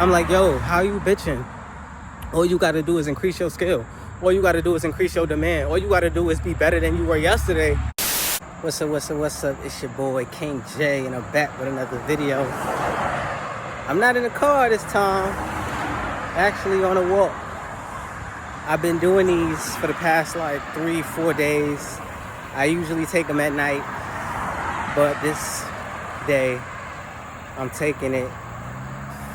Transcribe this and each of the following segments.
I'm like, yo, how you bitching? All you got to do is increase your skill. All you got to do is increase your demand. All you got to do is be better than you were yesterday. What's up? It's your boy, King J, and I'm back with another video. I'm not in the car this time. Actually on a walk. I've been doing these for the past like 3-4 days. I usually take them at night. But this day, I'm taking it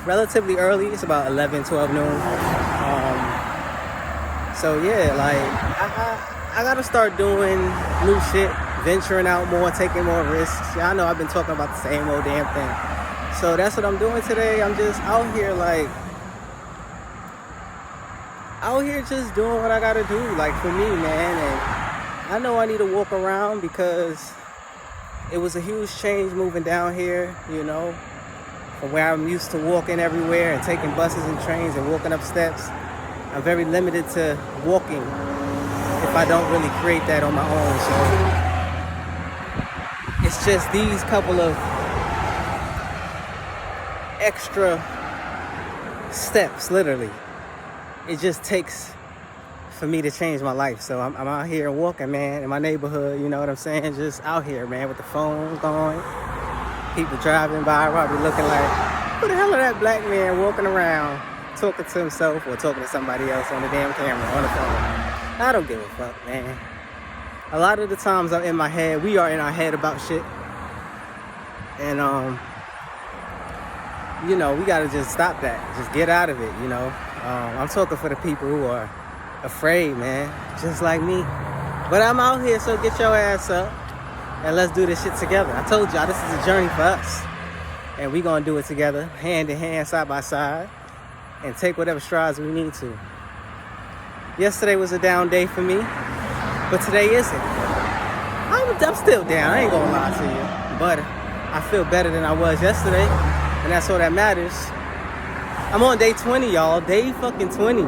relatively early. It's about 11-12 noon. So yeah, like I gotta start doing new shit, venturing out more, taking more risks. Y'all know I've been talking about the same old damn thing. So that's what I'm doing today. I'm just out here just doing what I gotta do, like for me, man. And I know I need to walk around because it was a huge change moving down here, you know, from where I'm used to walking everywhere and taking buses and trains and walking up steps. I'm very limited to walking if I don't really create that on my own. So it's just these couple of extra steps, literally. It just takes for me to change my life. So I'm out here walking, man, in my neighborhood, you know what I'm saying? Just out here, man, with the phone going. People driving by, probably looking like, who the hell is that black man walking around talking to himself or talking to somebody else on the damn camera, on the phone? I don't give a fuck, man. A lot of the times I'm in my head, we are in our head about shit. And, you know, we gotta just stop that. Just get out of it, you know? I'm talking for the people who are afraid, man, just like me. But I'm out here, so get your ass up and let's do this shit together. I told y'all this is a journey for us, and we gonna do it together, hand in hand, side by side, and take whatever strides we need to. Yesterday was a down day for me, but today isn't. I'm still down, I ain't gonna lie to you, but I feel better than I was yesterday, and that's all that matters. I'm on day 20, y'all. Day fucking 20.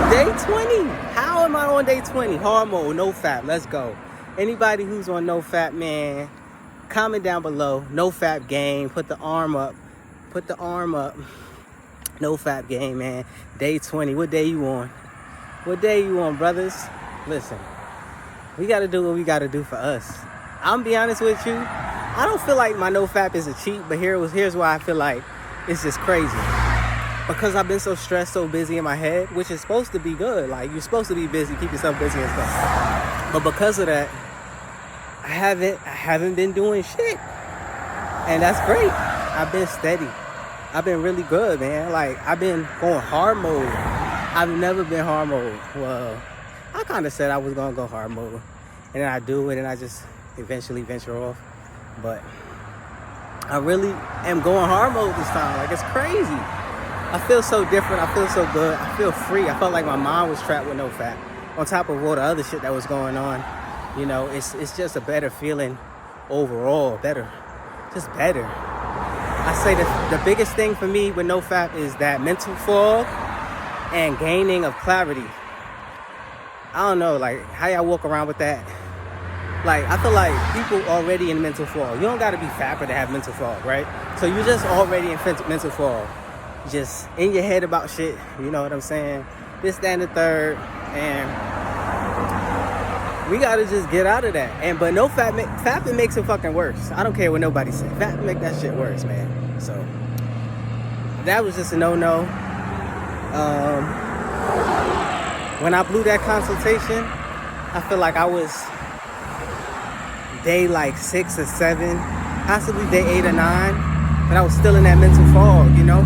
Day 20. How am I on day 20? Hard mode, no fap. Let's go. Anybody who's on no fap, man, comment down below. No fap game. Put the arm up. Put the arm up. No fap game, man. Day 20. What day you on? What day you on, brothers? Listen, we got to do what we got to do for us. I'm be honest with you. I don't feel like my no fap is a cheat, but here's why I feel like it's just crazy. Because I've been so stressed, so busy in my head, which is supposed to be good. Like, you're supposed to be busy, keep yourself busy and stuff. But because of that, I haven't been doing shit. And that's great. I've been steady. I've been really good, man. Like, I've been going hard mode. I've never been hard mode. Well, I kind of said I was going to go hard mode. And then I do it, and I just eventually venture off. But I really am going hard mode this time. Like, it's crazy. I feel so different. I feel so good. I feel free. I felt like my mind was trapped with no fap. On top of all the other shit that was going on. You know, it's just a better feeling overall. Better. Just better. I say that the biggest thing for me with no fap is that mental fog and gaining of clarity. I don't know, like, how y'all walk around with that? Like, I feel like people already in mental fog. You don't got to be fapper to have mental fog, right? So you're just already in mental fog. Just in your head about shit. You know what I'm saying? This, that, and the third. And we got to just get out of that. But no fapping makes it fucking worse. I don't care what nobody says. Fapping make that shit worse, man. So that was just a no-no. When I blew that consultation, I feel like I was day like 6 or 7, possibly day 8 or 9, but I was still in that mental fog, you know.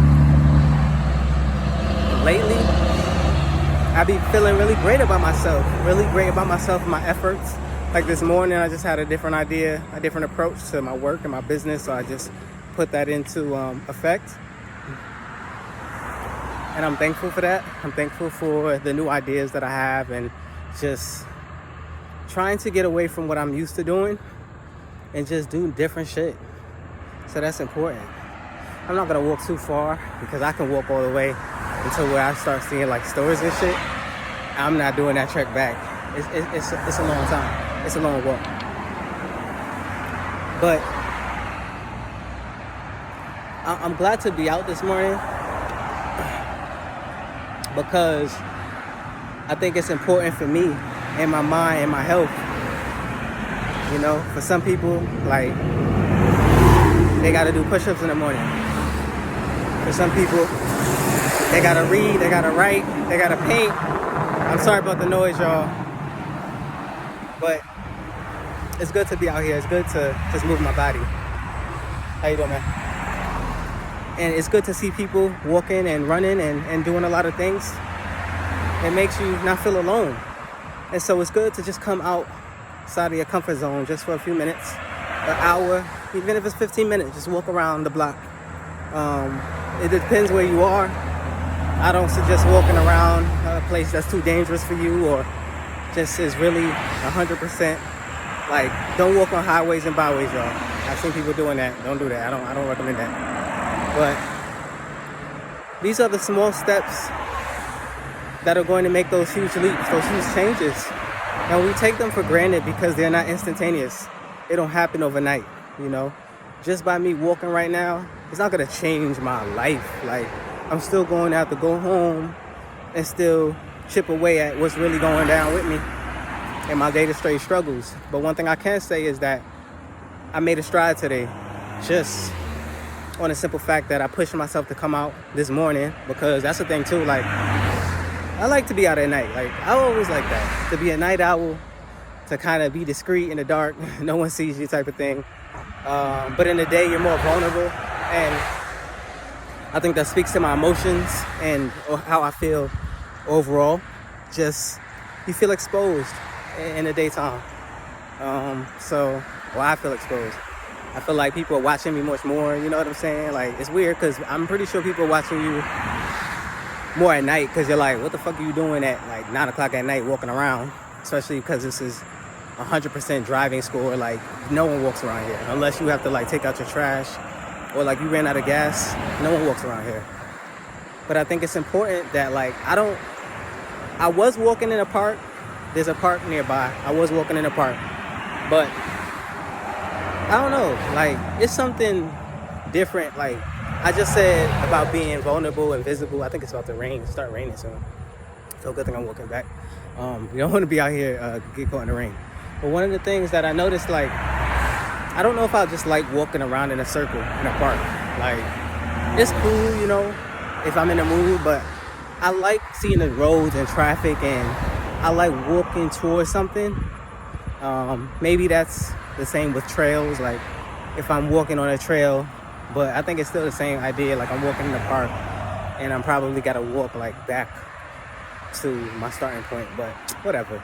Lately, I be feeling really great about myself and my efforts. Like this morning, I just had a different idea, a different approach to my work and my business, so I just put that into effect. And I'm thankful for that. I'm thankful for the new ideas that I have and just trying to get away from what I'm used to doing and just do different shit. So that's important. I'm not gonna walk too far because I can walk all the way until where I start seeing like stores and shit. I'm not doing that trek back. It's a long time. It's a long walk. But I'm glad to be out this morning because I think it's important for me and my mind and my health. You know, for some people, like, they got to do push-ups in the morning. For some people, they got to read, they got to write, they got to paint. I'm sorry about the noise, y'all. But it's good to be out here. It's good to just move my body. How you doing, man? And it's good to see people walking and running and doing a lot of things. It makes you not feel alone. And so it's good to just come outside of your comfort zone just for a few minutes, an hour, even if it's 15 minutes, just walk around the block. It depends where you are. I don't suggest walking around a place that's too dangerous for you or just is really 100%. Like, don't walk on highways and byways, y'all. I've seen people doing that. Don't do that. I don't recommend that. But these are the small steps that are going to make those huge leaps, those huge changes. And we take them for granted because they're not instantaneous. They don't happen overnight, you know. Just by me walking right now, it's not gonna change my life. Like, I'm still going to have to go home and still chip away at what's really going down with me and my day-to-day struggles. But one thing I can say is that I made a stride today, just on the simple fact that I pushed myself to come out this morning, because that's the thing too, like, I like to be out at night. Like, I always like that, to be a night owl, to kind of be discreet in the dark, no one sees you type of thing. But in the day, you're more vulnerable, and I think that speaks to my emotions and how I feel overall. Just, you feel exposed in the daytime. So I feel exposed. I feel like people are watching me much more, you know what I'm saying? Like, it's weird because I'm pretty sure people are watching you more at night because you're like, what the fuck are you doing at like 9 o'clock at night walking around? Especially because this is 100% driving school. Like, no one walks around here unless you have to like take out your trash or like you ran out of gas. No one walks around here. But I think it's important that, like, I was walking in a park. There's a park nearby. I was walking in a park, but I don't know, like, it's something different. Like, I just said about being vulnerable and visible. I think it's about to rain, start raining soon. So good thing I'm walking back. You don't want to be out here get caught in the rain. But one of the things that I noticed, like, I don't know if I just like walking around in a circle in a park. Like, it's cool, you know, if I'm in the mood, but I like seeing the roads and traffic, and I like walking towards something. Maybe that's the same with trails. Like, if I'm walking on a trail, but I think it's still the same idea. Like, I'm walking in the park and I'm probably got to walk like back to my starting point, but whatever.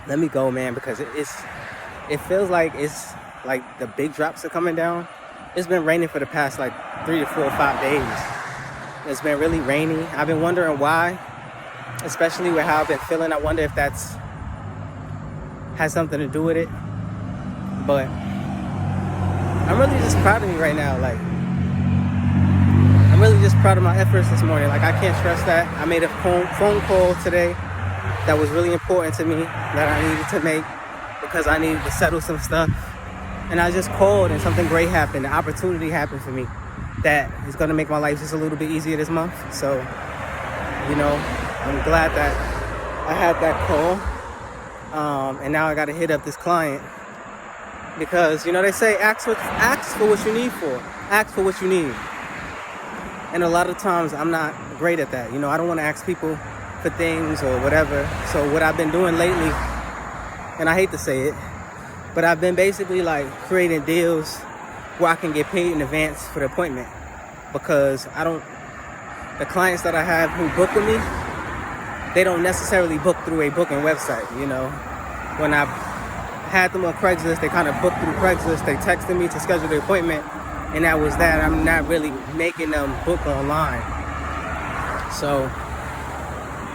Let me go, man, because it feels like it's like the big drops are coming down. It's been raining for the past like 3 to 4 or 5 days. It's been really rainy. I've been wondering why, especially with how I've been feeling. I wonder if that's has something to do with it. But I'm really just proud of me right now. Like, I'm really just proud of my efforts this morning. Like, I can't stress that. I made a phone call today that was really important to me, that I needed to make because I needed to settle some stuff. And I just called and something great happened. An opportunity happened for me that is going to make my life just a little bit easier this month. So, you know, I'm glad that I had that call. And now I got to hit up this client because, you know, they say ask for what you need for. Ask for what you need. And a lot of times I'm not great at that. You know, I don't want to ask people for things or whatever. So what I've been doing lately, and I hate to say it, but I've been basically like creating deals where I can get paid in advance for the appointment, because the clients that I have who book with me, they don't necessarily book through a booking website. You know, when I had them on Craigslist, they kind of booked through Craigslist. They texted me to schedule the appointment, and that was that. I'm not really making them book online. So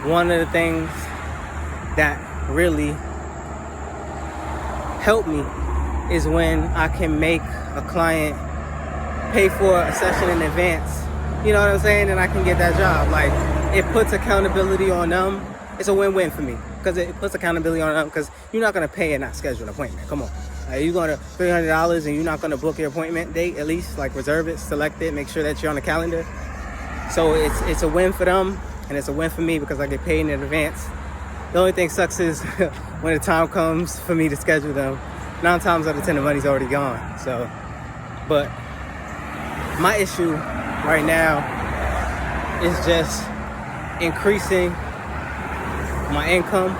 one of the things that really helped me is when I can make a client pay for a session in advance. You know what I'm saying? And I can get that job. Like, it puts accountability on them it's a win-win for me because it puts accountability on them, because you're not going to pay and not schedule an appointment. Come on. You're going to $300 and you're not going to book your appointment date, at least like reserve it, select it, make sure that you're on the calendar. So it's a win for them and it's a win for me because I get paid in advance. The only thing sucks is when the time comes for me to schedule them, 9 times out of 10 the money's already gone. So, but my issue right now is just increasing my income,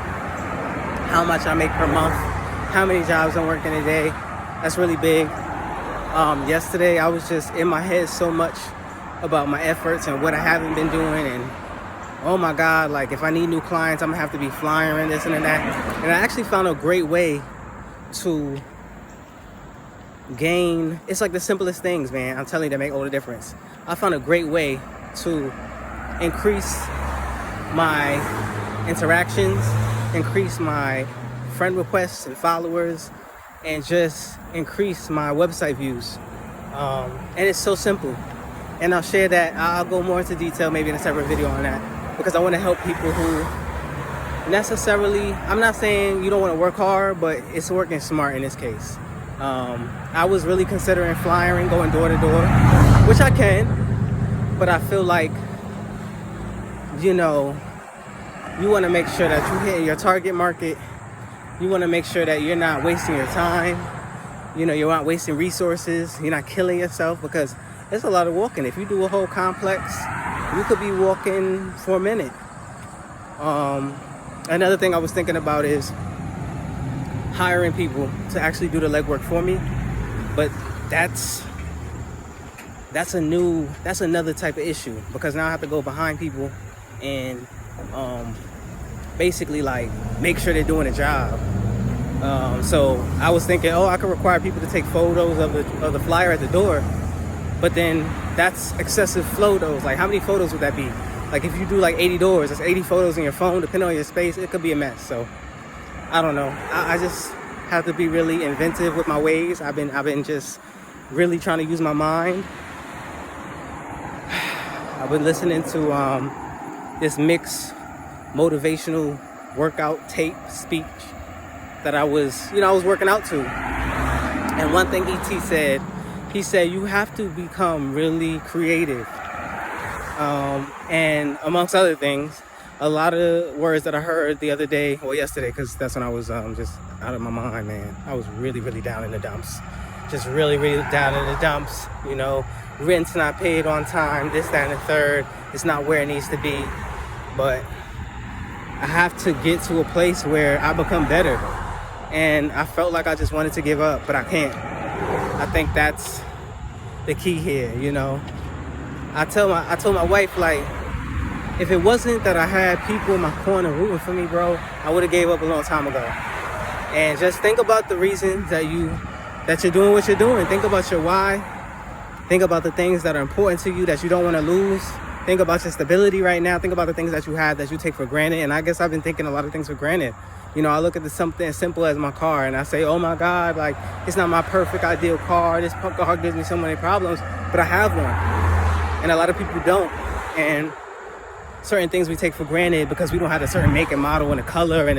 how much I make per month, how many jobs I'm working a day. That's really big. Yesterday I was just in my head so much about my efforts and what I haven't been doing, and oh my God, like if I need new clients, I'm gonna have to be flying and this and that. And I actually found a great way to gain, it's like the simplest things, man, I'm telling you, that make all the difference. I found a great way to increase my interactions, increase my friend requests and followers, and just increase my website views. And it's so simple. And I'll share that. I'll go more into detail maybe in a separate video on that, because I want to help people who necessarily, I'm not saying you don't want to work hard, but it's working smart in this case. I was really considering flying, going door to door, which I can, but I feel like, you know, you want to make sure that you hit your target market. You want to make sure that you're not wasting your time. You know, you're not wasting resources. You're not killing yourself, because there's a lot of walking. If you do a whole complex, you could be walking for a minute. Another thing I was thinking about is hiring people to actually do the legwork for me. But that's another type of issue, because now I have to go behind people and basically like make sure they're doing a job. So I was thinking, I could require people to take photos of the flyer at the door, but then that's excessive photos. Like, how many photos would that be? Like, if you do like 80 doors, that's 80 photos in your phone. Depending on your space, it could be a mess. So I don't know. I just have to be really inventive with my ways. I've been just really trying to use my mind. I've been listening to this mixed motivational workout tape speech that I was working out to. And one thing E.T. said, he said, you have to become really creative. And amongst other things, a lot of words that I heard the other day, or yesterday, because that's when I was just out of my mind, man. I was really, really down in the dumps. Just really, really down in the dumps. You know, rent's not paid on time, this, that, and the third. It's not where it needs to be. But I have to get to a place where I become better. And I felt like I just wanted to give up, but I can't. I think that's the key here, you know. I told my wife, like, if it wasn't that I had people in my corner rooting for me, bro, I would have gave up a long time ago. And just think about the reasons that you're doing what you're doing. Think about your why. Think about the things that are important to you that you don't want to lose. Think about your stability right now. Think about the things that you have that you take for granted. And I guess I've been taking a lot of things for granted. You know, I look at something as simple as my car and I say, oh my God, like, it's not my perfect ideal car. This car gives me so many problems, but I have one. And a lot of people don't. And certain things we take for granted because we don't have a certain make and model and a color and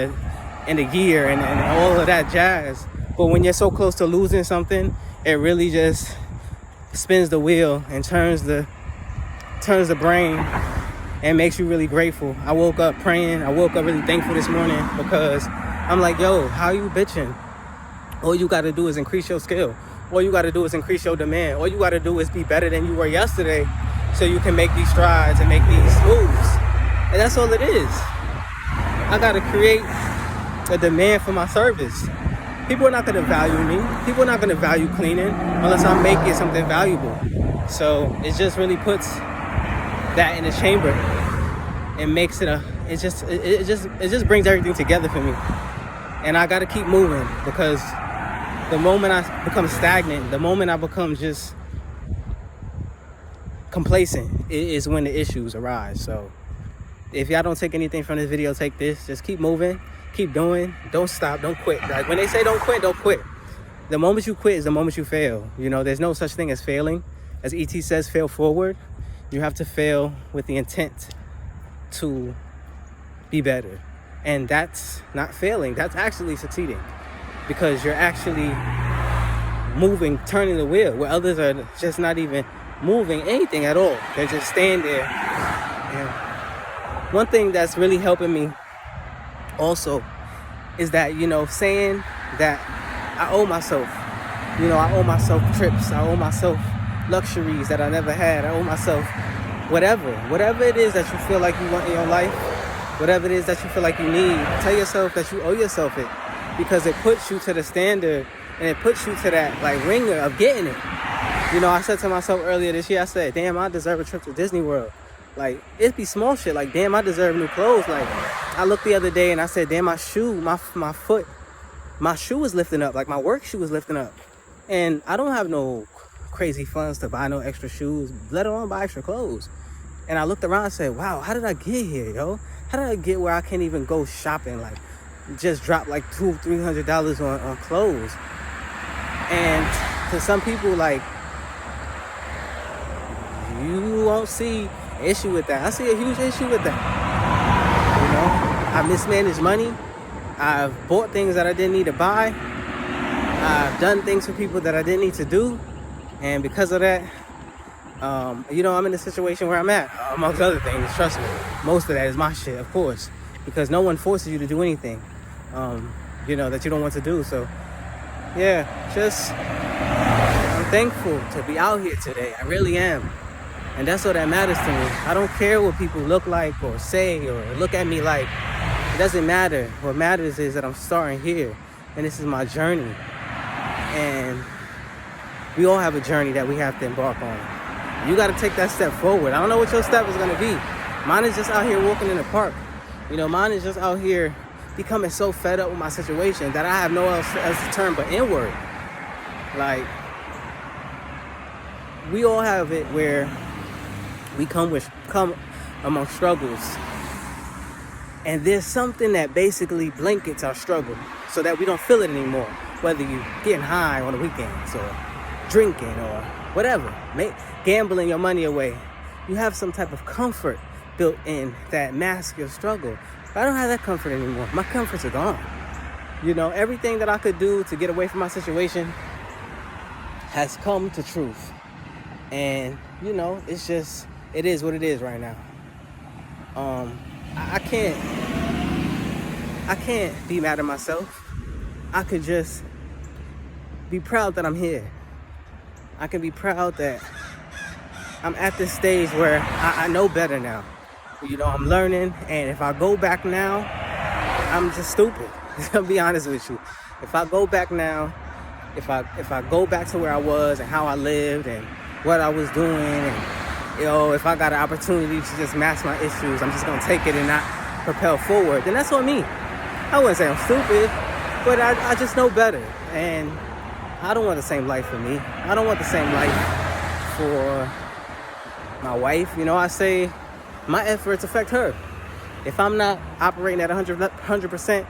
a year and all of that jazz. But when you're so close to losing something, it really just spins the wheel and turns the brain and makes you really grateful. I woke up praying. I woke up really thankful this morning because I'm like, yo, how you bitching? All you got to do is increase your skill. All you got to do is increase your demand. All you got to do is be better than you were yesterday so you can make these strides and make these moves. And that's all it is. I got to create a demand for my service. People are not going to value me. People are not going to value cleaning unless I'm making something valuable. So it just really puts that in the chamber and makes it it just brings everything together for me. And I got to keep moving, because the moment I become stagnant, the moment I become just complacent, is when the issues arise. So if y'all don't take anything from this video, take this. Just keep moving, keep doing, don't stop, don't quit. Like when they say don't quit, don't quit. The moment you quit is the moment you fail. You know, there's no such thing as failing. As E.T. says, fail forward. You have to fail with the intent to be better. And that's not failing. That's actually succeeding, because you're actually moving, turning the wheel, where others are just not even moving anything at all. They're just staying there. And one thing that's really helping me also is that, you know, saying that I owe myself, you know, I owe myself trips, I owe myself luxuries that I never had, I owe myself whatever it is that you feel like you want in your life, whatever it is that you feel like you need, tell yourself that you owe yourself it, because it puts you to the standard, and it puts you to that like ringer of getting it. You know, I said to myself earlier this year, I said, damn, I deserve a trip to Disney World. Like, it be small shit, like, damn, I deserve new clothes. Like, I looked the other day and I said, damn, my shoe, my foot, my shoe was lifting up, like my work shoe was lifting up. And I don't have no crazy funds to buy no extra shoes, let alone buy extra clothes. And I looked around and said, wow, how did I get here, yo? How did I get where I can't even go shopping, like, just drop like $200-300 on clothes? And to some people, like, you won't see an issue with that. I see a huge issue with that. You know, I mismanaged money. I've bought things that I didn't need to buy. I've done things for people that I didn't need to do. And because of that, you know, I'm in the situation where I'm at, amongst other things. Trust me, most of that is my shit, of course, because no one forces you to do anything, you know, that you don't want to do. So yeah, I'm thankful to be out here today. I really am. And that's all that matters to me. I don't care what people look like or say or look at me like. It doesn't matter. What matters is that I'm starting here, and this is my journey. And we all have a journey that we have to embark on. You got to take that step forward. I don't know what your step is going to be. Mine is just out here walking in the park. You know, mine is just out here becoming so fed up with my situation that I have no else to turn but inward. Like, we all have it where we come among struggles, and there's something that basically blankets our struggle so that we don't feel it anymore, whether you're getting high on the weekends or drinking or whatever, gambling your money away. You have some type of comfort built in that mask your struggle. But I don't have that comfort anymore. My comforts are gone. You know, everything that I could do to get away from my situation has come to truth. And, you know, it's just, it is what it is right now. I can't be mad at myself. I could just be proud that I'm here. I can be proud that I'm at this stage where I know better now. You know, I'm learning, and if I go back now, I'm just stupid. I'll be honest with you. If I go back now, if I go back to where I was and how I lived and what I was doing, and, you know, if I got an opportunity to just mask my issues, I'm just gonna take it and not propel forward, then that's on me. I wouldn't say I'm stupid, but I just know better. And I don't want the same life for me. I don't want the same life for my wife. You know, I say my efforts affect her. If I'm not operating at 100%,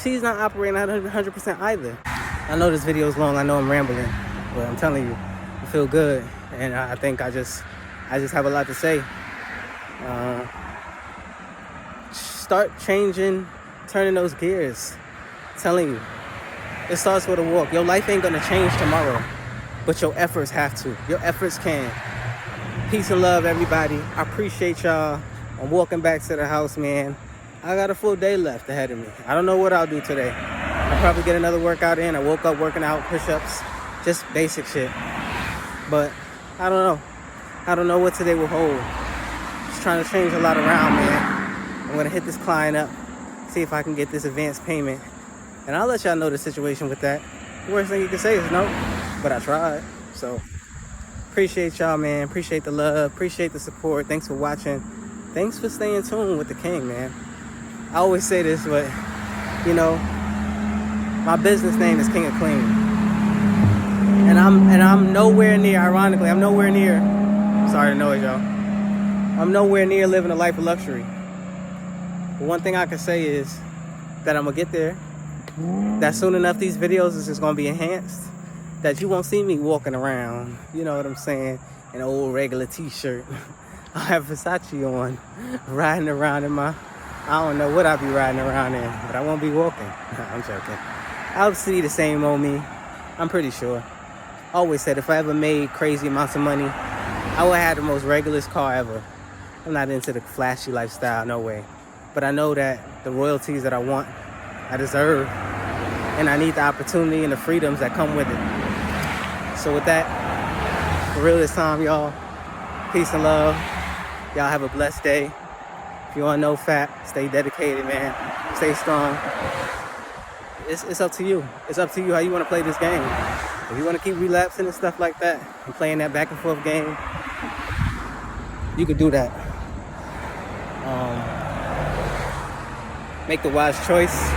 she's not operating at 100% either. I know this video is long. I know I'm rambling, but I'm telling you, I feel good. And I think I just have a lot to say. Start changing, turning those gears. I'm telling you, it starts with a walk. Your life ain't gonna change tomorrow, but your efforts have to. Your efforts can. Peace and love, everybody. I appreciate y'all. I'm walking back to the house, man. I got a full day left ahead of me. I don't know what I'll do today. I'll probably get another workout in. I woke up working out, push-ups, just basic shit. But I don't know. I don't know what today will hold. Just trying to change a lot around, man. I'm gonna hit this client up, see if I can get this advance payment. And I'll let y'all know the situation with that. The worst thing you can say is no, but I tried. So appreciate y'all, man. Appreciate the love. Appreciate the support. Thanks for watching. Thanks for staying tuned with the King, man. I always say this, but, you know, my business name is King of Clean. And I'm nowhere near, ironically, I'm nowhere near, sorry to noise, y'all. I'm nowhere near living a life of luxury. But one thing I can say is that I'm gonna get there. That soon enough these videos is just gonna be enhanced. That you won't see me walking around, you know what I'm saying, an old regular t-shirt. I'll have Versace on, riding around in my I don't know what I'll be riding around in, but I won't be walking. I'm joking. I'll see the same old me. I'm pretty sure. Always said if I ever made crazy amounts of money, I would have the most regularest car ever. I'm not into the flashy lifestyle, no way. But I know that the royalties that I want, I deserve, and I need the opportunity and the freedoms that come with it. So with that, for real this time, y'all, peace and love. Y'all have a blessed day. If you want No Fap, stay dedicated, man. Stay strong. It's up to you. It's up to you how you want to play this game. If you want to keep relapsing and stuff like that, and playing that back and forth game, you could do that. Make the wise choice.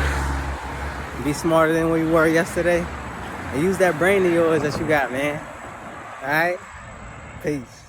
Be smarter than we were yesterday. And use that brain of yours that you got, man. All right? Peace.